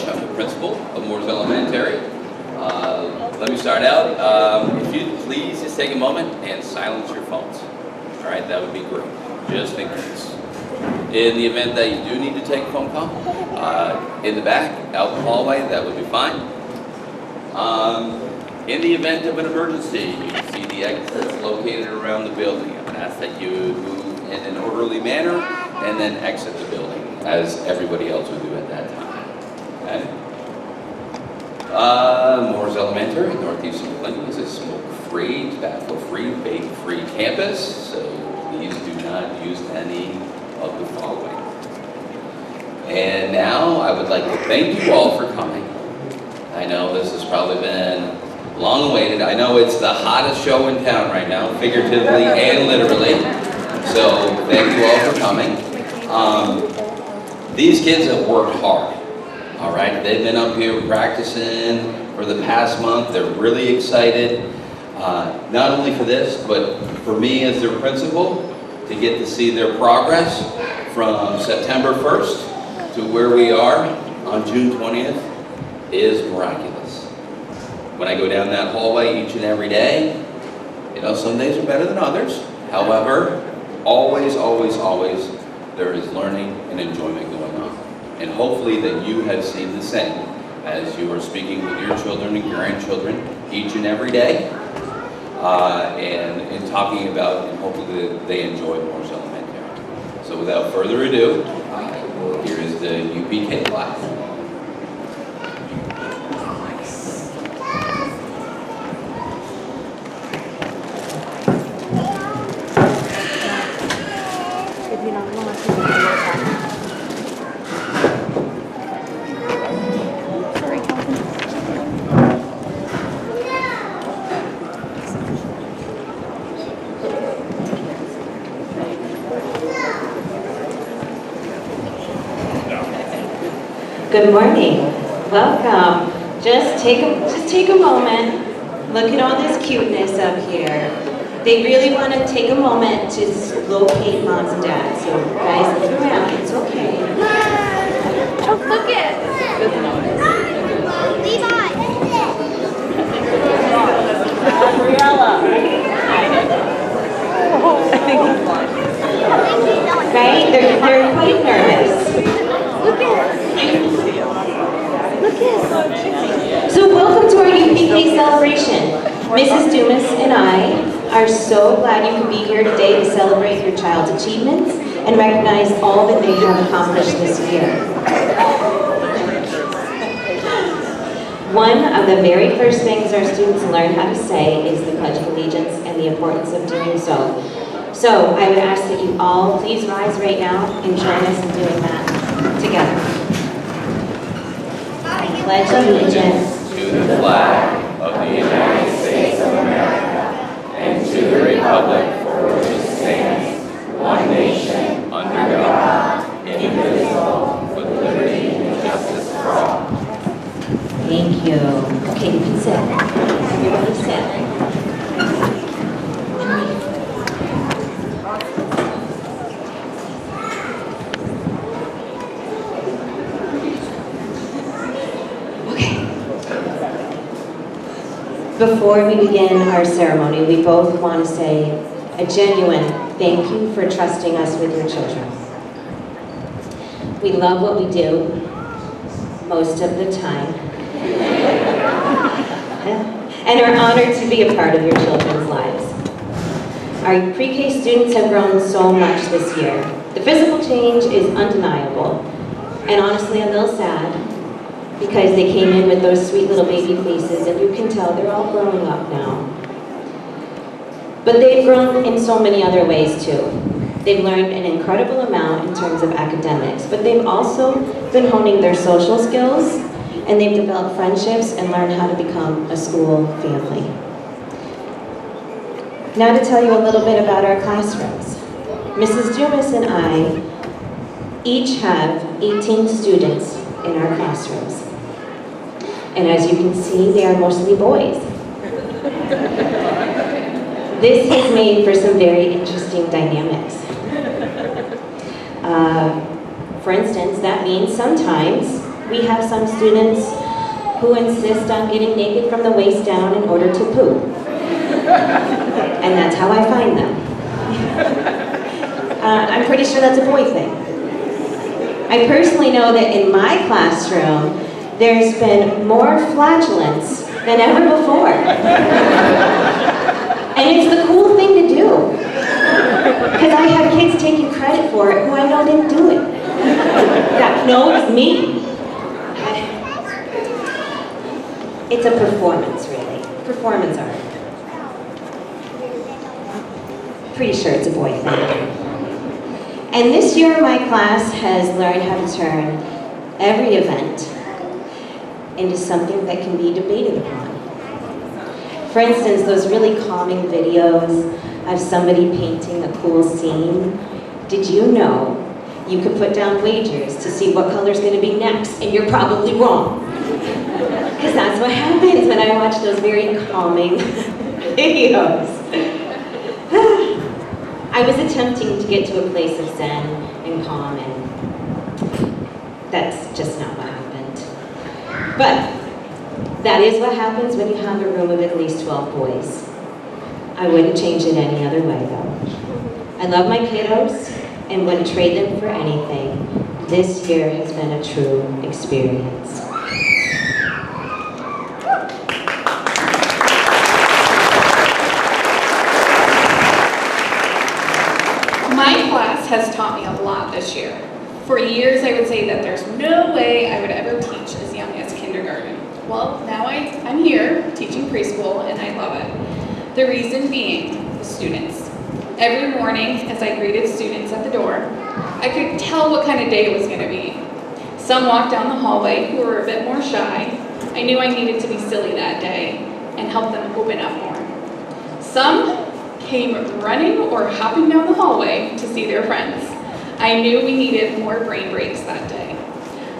I'm the principal of Mooers Elementary. Let me start out. If you'd please just take a moment and silence your phones. All right, that would be great, just in case. In the event that you do need to take a phone call, in the back, out the hallway, that would be fine. In the event of an emergency, you can see the exits located around the building. I'm going to ask that you move in an orderly manner and then exit the building, as everybody else would do at that time. Okay. Mooers Elementary, northeast of Clinton, is a smoke-free, tobacco-free, vape-free campus, so please do not use any of the following. And now I would like to thank you all for coming. I know this has probably been long awaited. I know it's the hottest show in town right now, figuratively and literally. So thank you all for coming. These kids have worked hard. All right, they've been up here practicing for the past month. They're really excited, not only for this, but for me as their principal, to get to see their progress from September 1st to where we are on June 20th is miraculous. When I go down that hallway each and every day, you know, some days are better than others. However, always, always, always, there is learning and enjoyment going on. And hopefully that you have seen the same as you are speaking with your children and grandchildren each and every day, and talking about, and hopefully that they enjoy Mooers Elementary. So without further ado, here is the UPK class. Good morning. Welcome. Just take a moment. Look at all this cuteness up here. They really want to take a moment to locate moms and dads. So guys, look around. It's okay. Oh, look it. Levi. Gabriella. Right? They're quite nervous. Look at it. So welcome to our UPK celebration. Mrs. Dumas and I are so glad you could be here today to celebrate your child's achievements and recognize all that they have accomplished this year. One of the very first things our students learn how to say is the Pledge of Allegiance and the importance of doing so. So I would ask that you all please rise right now and join us in doing that together. I pledge allegiance To the flag of the United States of America and to the republic for which it stands, one nation, under God, indivisible, with liberty and justice for all. Thank you. Okay, you can sit. Everybody sit. Okay. Before we begin our ceremony, we both want to say a genuine thank you for trusting us with your children. We love what we do most of the time and are honored to be a part of your children's lives. Our pre-K students have grown so much this year. The physical change is undeniable, and honestly a little sad, because they came in with those sweet little baby faces, and you can tell they're all growing up now. But they've grown in so many other ways too. They've learned an incredible amount in terms of academics, but they've also been honing their social skills, and they've developed friendships and learned how to become a school family. Now to tell you a little bit about our classrooms. Mrs. Dumas and I each have 18 students in our classrooms. And as you can see, they are mostly boys. This has made for some very interesting dynamics. For instance, that means sometimes we have some students who insist on getting naked from the waist down in order to poop. And that's how I find them. I'm pretty sure that's a boy thing. I personally know that in my classroom, there's been more flatulence than ever before. And it's the cool thing to do. Because I have kids taking credit for it who I know didn't do it. No, it's me. It's a performance, really. Performance art. Pretty sure it's a boy thing. And this year my class has learned how to turn every event into something that can be debated upon. For instance, those really calming videos of somebody painting a cool scene. Did you know you could put down wagers to see what color's going to be next, and you're probably wrong? Because that's what happens when I watch those very calming videos. I was attempting to get to a place of zen and calm, and that's just not what happened. But that is what happens when you have a room of at least 12 boys. I wouldn't change it any other way, though. I love my kiddos and wouldn't trade them for anything. This year has been a true experience. My class has taught me a lot this year. For years, I would say that there's no way I would ever teach as young as kindergarten. Well, now I'm here teaching preschool, and I love it. The reason being the students. Every morning, as I greeted students at the door, I could tell what kind of day it was going to be. Some walked down the hallway who were a bit more shy. I knew I needed to be silly that day and help them open up more. Some came running or hopping down the hallway to see their friends. I knew we needed more brain breaks that day.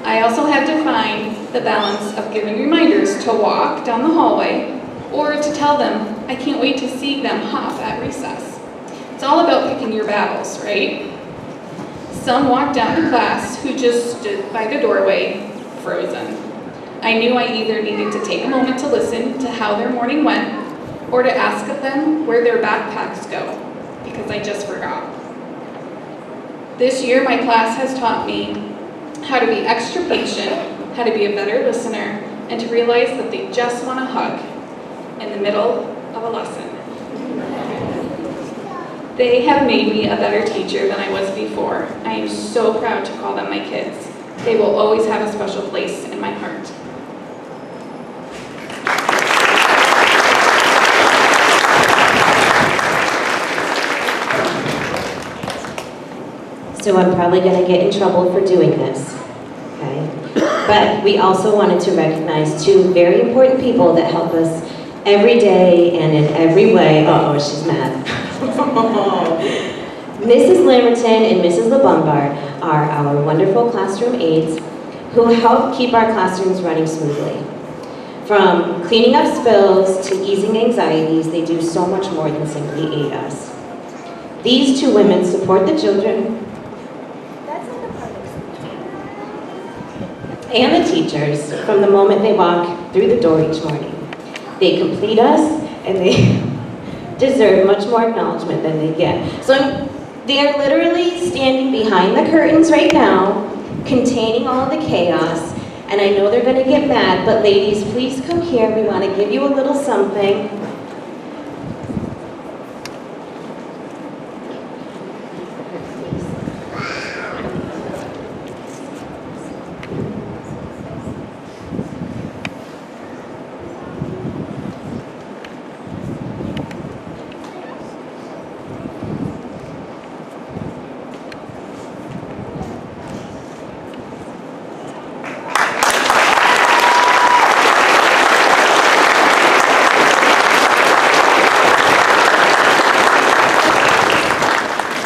I also had to find the balance of giving reminders to walk down the hallway or to tell them I can't wait to see them hop at recess. It's all about picking your battles, right? Some walked down to class who just stood by the doorway, frozen. I knew I either needed to take a moment to listen to how their morning went or to ask them where their backpacks go, because I just forgot. This year, my class has taught me how to be extra patient, how to be a better listener, and to realize that they just want a hug in the middle of a lesson. They have made me a better teacher than I was before. I am so proud to call them my kids. They will always have a special place in my heart. So I'm probably going to get in trouble for doing this, okay? But we also wanted to recognize two very important people that help us every day and in every way. Uh-oh, she's mad. Mrs. Lamberton and Mrs. LeBombard are our wonderful classroom aides who help keep our classrooms running smoothly. From cleaning up spills to easing anxieties, they do so much more than simply aid us. These two women support the children and the teachers from the moment they walk through the door each morning. They complete us, and they deserve much more acknowledgement than they get. So they are literally standing behind the curtains right now, containing all the chaos, and I know they're gonna get mad, but ladies, please come here. We wanna give you a little something.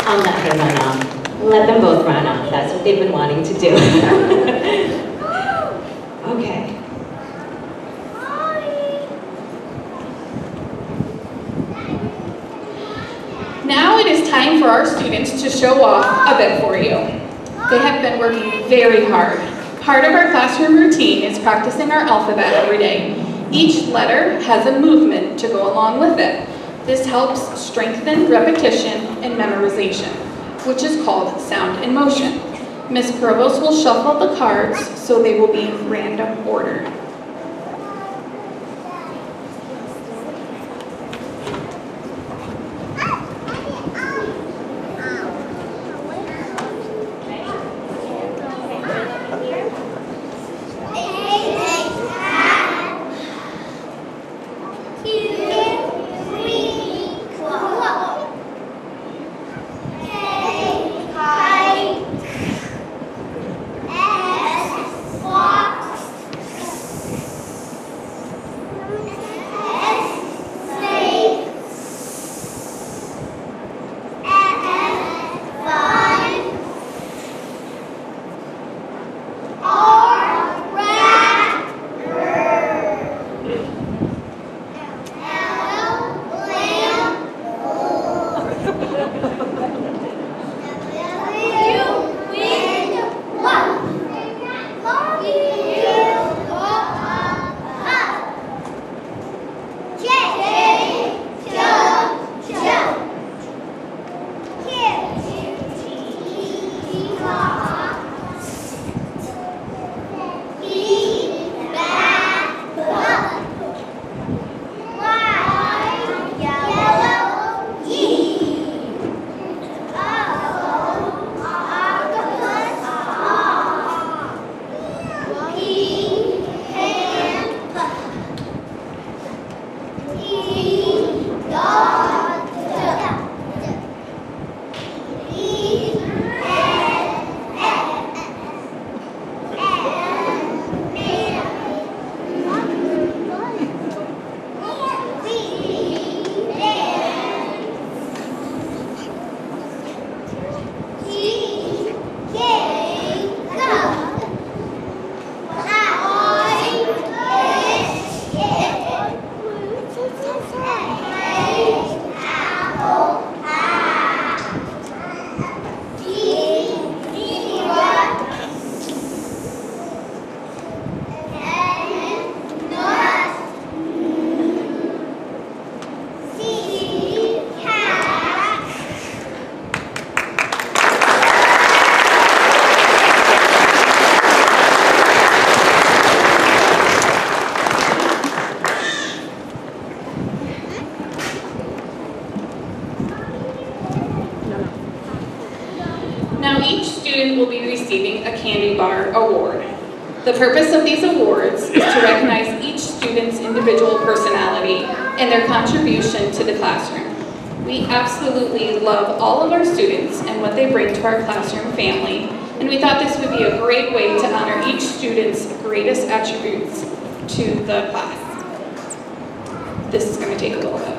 I'll let her run off. Let them both run off. That's what they've been wanting to do. Okay. Now it is time for our students to show off a bit for you. They have been working very hard. Part of our classroom routine is practicing our alphabet every day. Each letter has a movement to go along with it. This helps strengthen repetition and memorization, which is called sound in motion. Miss Provost will shuffle the cards so they will be in random order. Now each student will be receiving a candy bar award. The purpose of these awards is to recognize each student's individual personality and their contribution to the classroom. We absolutely love all of our students and what they bring to our classroom family, and we thought this would be a great way to honor each student's greatest attributes to the class. This is going to take a little bit.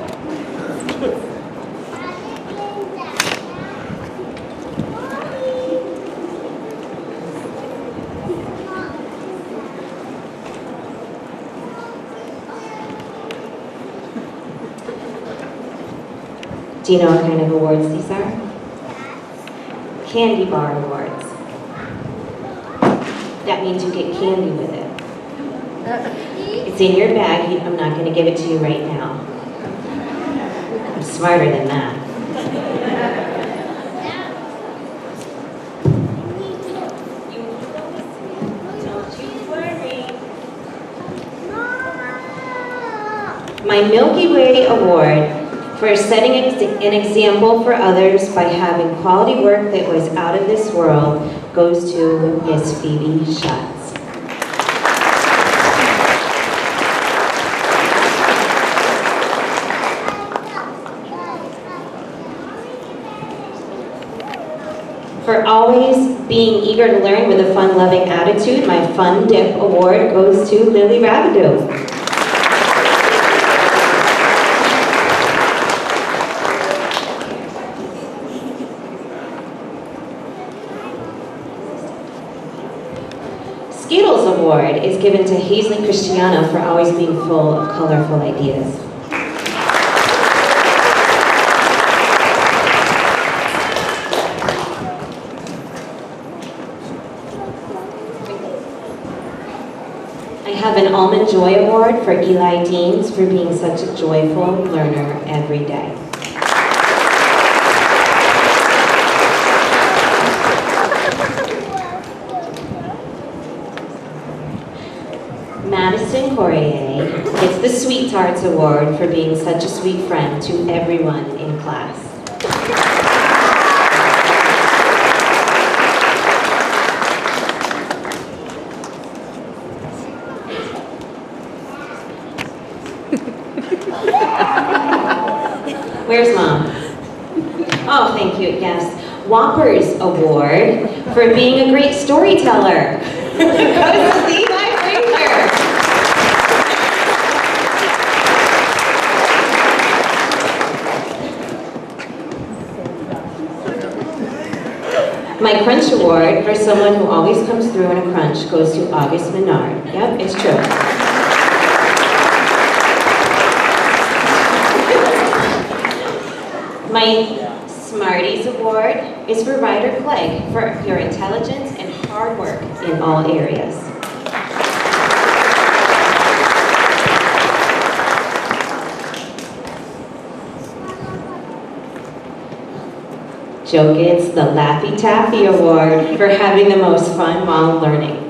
Do you know what kind of awards these are? Candy bar awards. That means you get candy with it. It's in your bag. I'm not going to give it to you right now. I'm smarter than that. Don't you worry. My Milky Way Award for setting an example for others by having quality work that was out of this world goes to Miss Phoebe Schatz. For always being eager to learn with a fun-loving attitude, my Fun Dip Award goes to Lily Rabideau. Skittles Award is given to Hazley Christiana for always being full of colorful ideas. I have an Almond Joy Award for Eli Deans for being such a joyful learner every day. Madison Courier gets the Sweet Tarts Award for being such a sweet friend to everyone in class. Where's Mom? Oh, thank you, yes. Whoppers Award for being a great storyteller. Goes to Levi Fraser. My Crunch Award for someone who always comes through in a crunch goes to August Menard. Yep, it's true. My Smarties Award is for Ryder Clegg for your intelligence and hard work in all areas. Joe gets the Laffy Taffy Award for having the most fun while learning.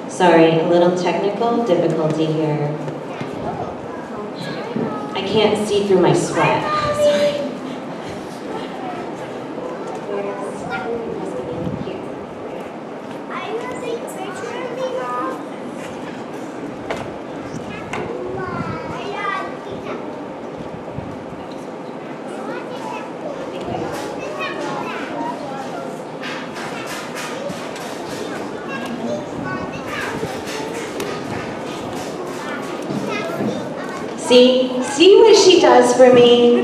Sorry, a little technical difficulty here. I can't see through my sweat. Sorry. See what she does for me?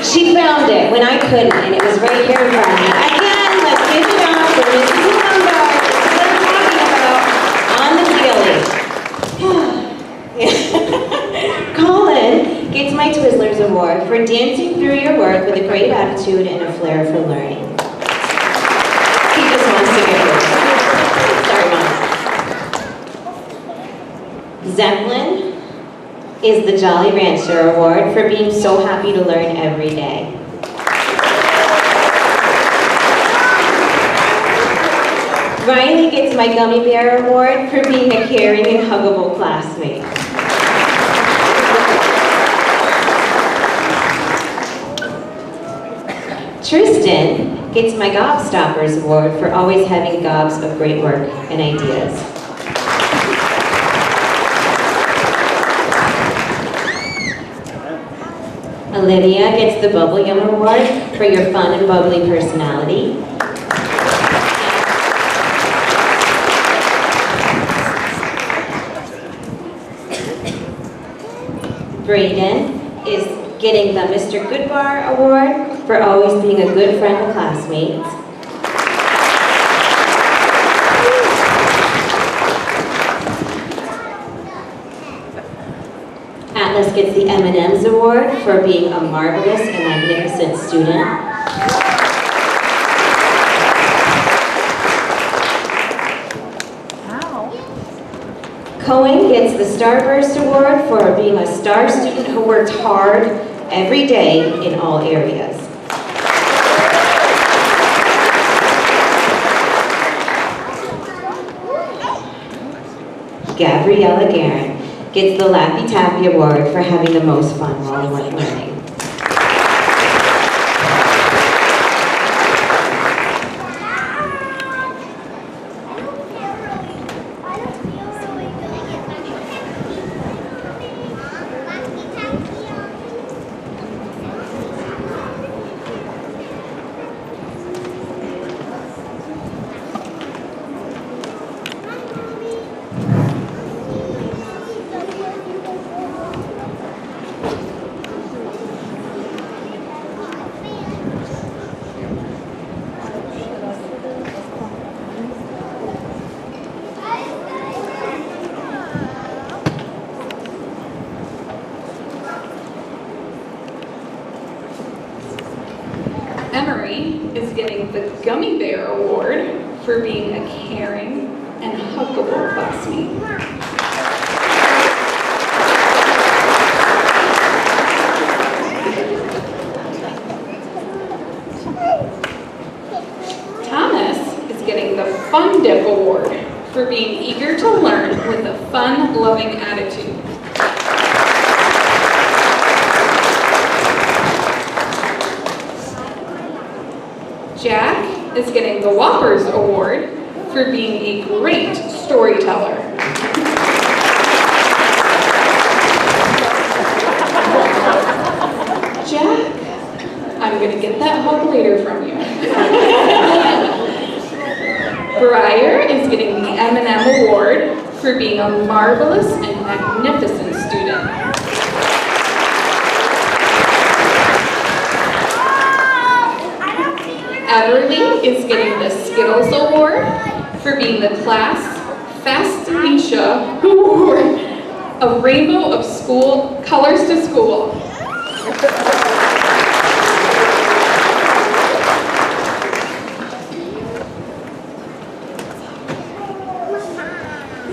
She found it when I couldn't, and it was right here in front of me. Again, let's give it up for Mrs. Lombard. This is what I'm talking about. On the Colin gets my Twizzlers Award for dancing through your work with a great attitude and a flair for learning. He just wants to get rid. Sorry, Mom. Zeppelin is the Jolly Rancher Award for being so happy to learn every day. Riley gets my Gummy Bear Award for being a caring and huggable classmate. Tristan gets my Gobstoppers Award for always having gobs of great work and ideas. Olivia gets the Bubble Yum Award for your fun and bubbly personality. Braden is getting the Mr. Goodbar Award for always being a good friend to classmates. Atlas gets the M&M's Award for being a marvelous and magnificent student. Cohen gets the Starburst Award for being a star student who worked hard every day in all areas. Gabriella Guerin gets the Laffy Taffy Award for having the most fun while learning. Emery is getting the Gummy Bear Award for being a caring and huggable classmate. Thomas is getting the Fun Dip Award for being eager to learn with a fun-loving attitude. Jack is getting the Whoppers Award for being a great storyteller. Jack, I'm going to get that hug later from you. Briar is getting the M&M Award for being a marvelous and magnificent student. Everly is getting the Skittles Award for being the class Fastinisha who wore a rainbow of school colors to school.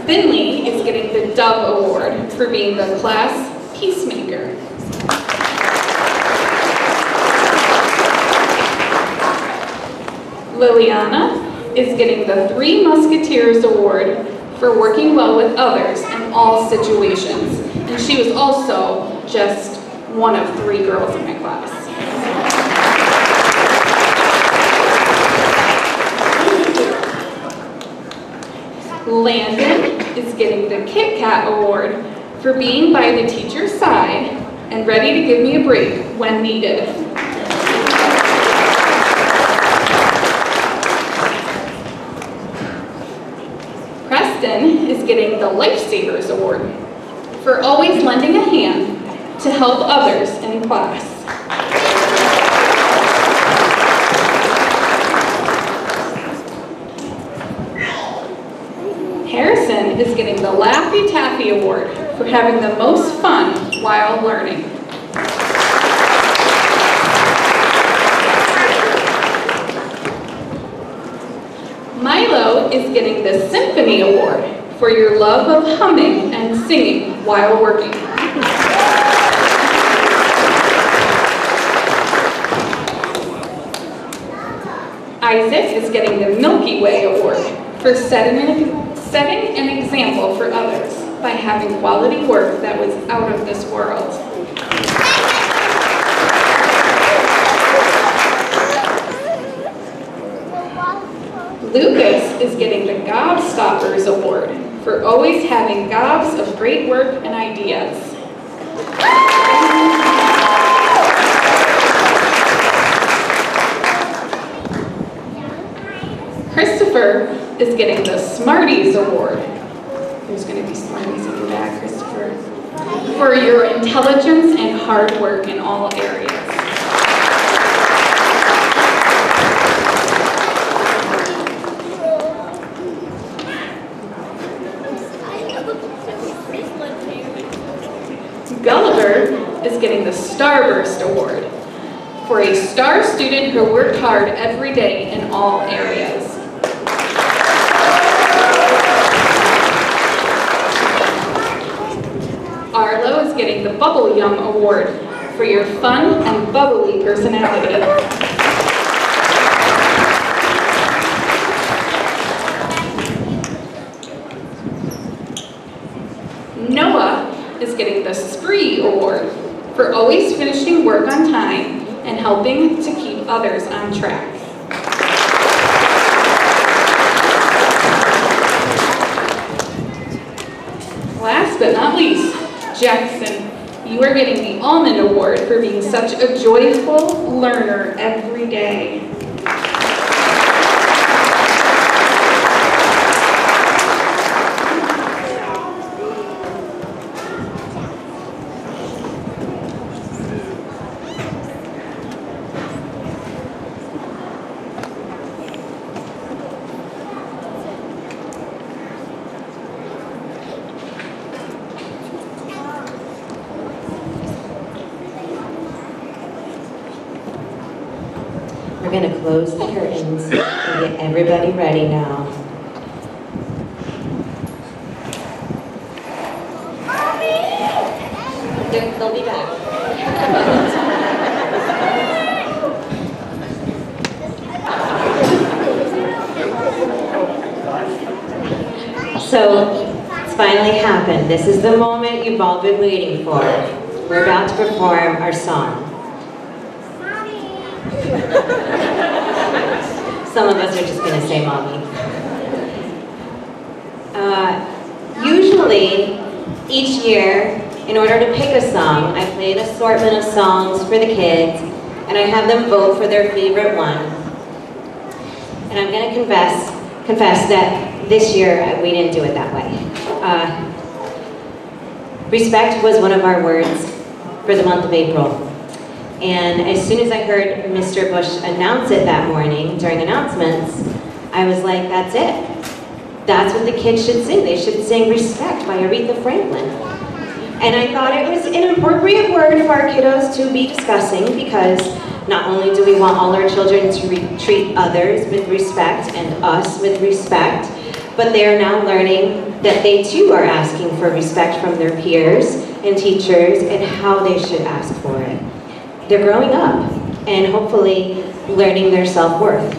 Finley is getting the Dove Award for being the class Peacemaker. Liliana is getting the Three Musketeers Award for working well with others in all situations. And she was also just one of 3 girls in my class. Landon is getting the Kit Kat Award for being by the teacher's side and ready to give me a break when needed. Preston is getting the Lifesavers Award for always lending a hand to help others in class. Harrison is getting the Laffy Taffy Award for having the most fun while learning. Milo is getting the Symphony Award for your love of humming and singing while working. Isaac is getting the Milky Way Award for setting an example for others by having quality work that was out of this world. Lucas is getting the Gobstoppers Award for always having gobs of great work and ideas. Christopher is getting the Smarties Award. There's going to be Smarties in your bag, Christopher. for your intelligence and hard work in all areas. Gulliver is getting the Starburst Award for a star student who worked hard every day in all areas. Arlo is getting the Bubble Yum Award for your fun and bubbly personality. Noah is getting the Spree Award for always finishing work on time and helping to keep others on track. Last but not least, Jackson, you are getting the Almond Award for being such a joyful learner every day. We're going to close the curtains and get everybody ready now. They'll be back. So, it's finally happened. This is the moment you've all been waiting for. We're about to perform our song. Some of us are just going to say mommy. Usually, each year, in order to pick a song, I play an assortment of songs for the kids, and I have them vote for their favorite one. And I'm going to confess that this year, we didn't do it that way. Respect was one of our words for the month of April. And as soon as I heard Mr. Bush announce it that morning during announcements, I was like, that's it. That's what the kids should sing. They should sing Respect by Aretha Franklin. And I thought it was an appropriate word for our kiddos to be discussing, because not only do we want all our children to treat others with respect and us with respect, but they are now learning that they too are asking for respect from their peers and teachers and how they should ask for it. They're growing up and hopefully learning their self-worth.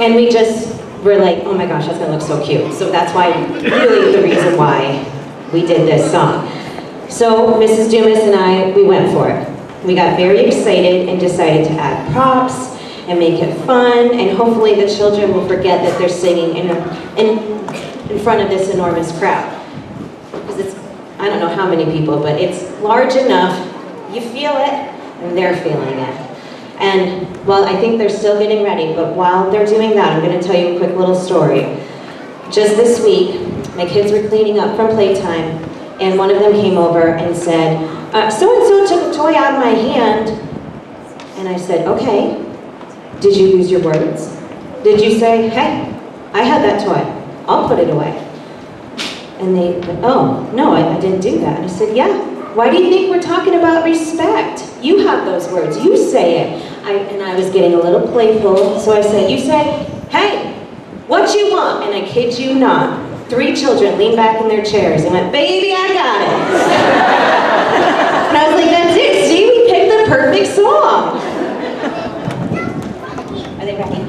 And we just were like, oh my gosh, that's gonna look so cute. So that's why, really the reason why we did this song. So Mrs. Dumas and I, we went for it. We got very excited and decided to add props and make it fun, and hopefully the children will forget that they're singing in front of this enormous crowd. Because it's, I don't know how many people, but it's large enough, you feel it, and they're feeling it. And, well, I think they're still getting ready, but while they're doing that, I'm gonna tell you a quick little story. Just this week, my kids were cleaning up from playtime, and one of them came over and said, so-and-so took a toy out of my hand. And I said, okay, did you use your words? Did you say, hey, I had that toy, I'll put it away? And they went, oh, no, I didn't do that. And I said, yeah, why do you think we're talking about respect? You have those words, you say it. And I was getting a little playful, so I said, you say, hey, what you want? And I kid you not, 3 children leaned back in their chairs and went, baby, I got it. And I was like, that's it, see, we picked the perfect song. Are they ready?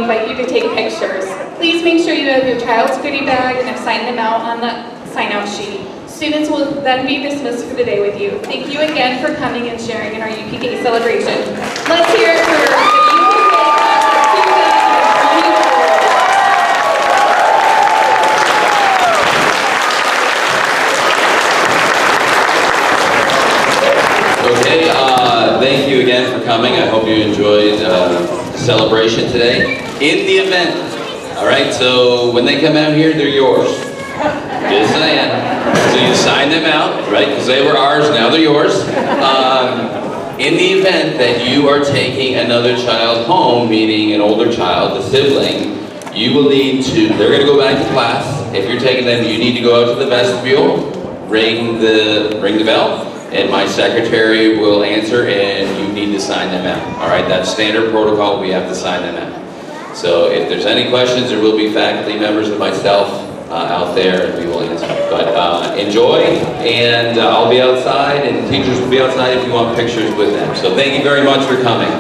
invite you to take pictures. Please make sure you have your child's goodie bag and have signed them out on the sign-out sheet. Students will then be dismissed for the day with you. Thank you again for coming and sharing in our UPK celebration. Let's hear it for the UPK class of 2024. Okay, thank you again for coming. I hope you enjoyed the celebration today. In the event, all right, so when they come out here, they're yours. Just saying. So you sign them out, right, because they were ours, now they're yours. In the event that you are taking another child home, meaning an older child, a sibling, you will need to, they're going to go back to class. If you're taking them, you need to go out to the vestibule, ring the bell, and my secretary will answer, and you need to sign them out. All right, that's standard protocol. We have to sign them out. So if there's any questions, there will be faculty members and myself out there, and we will answer. But enjoy, and I'll be outside, and teachers will be outside if you want pictures with them. So thank you very much for coming.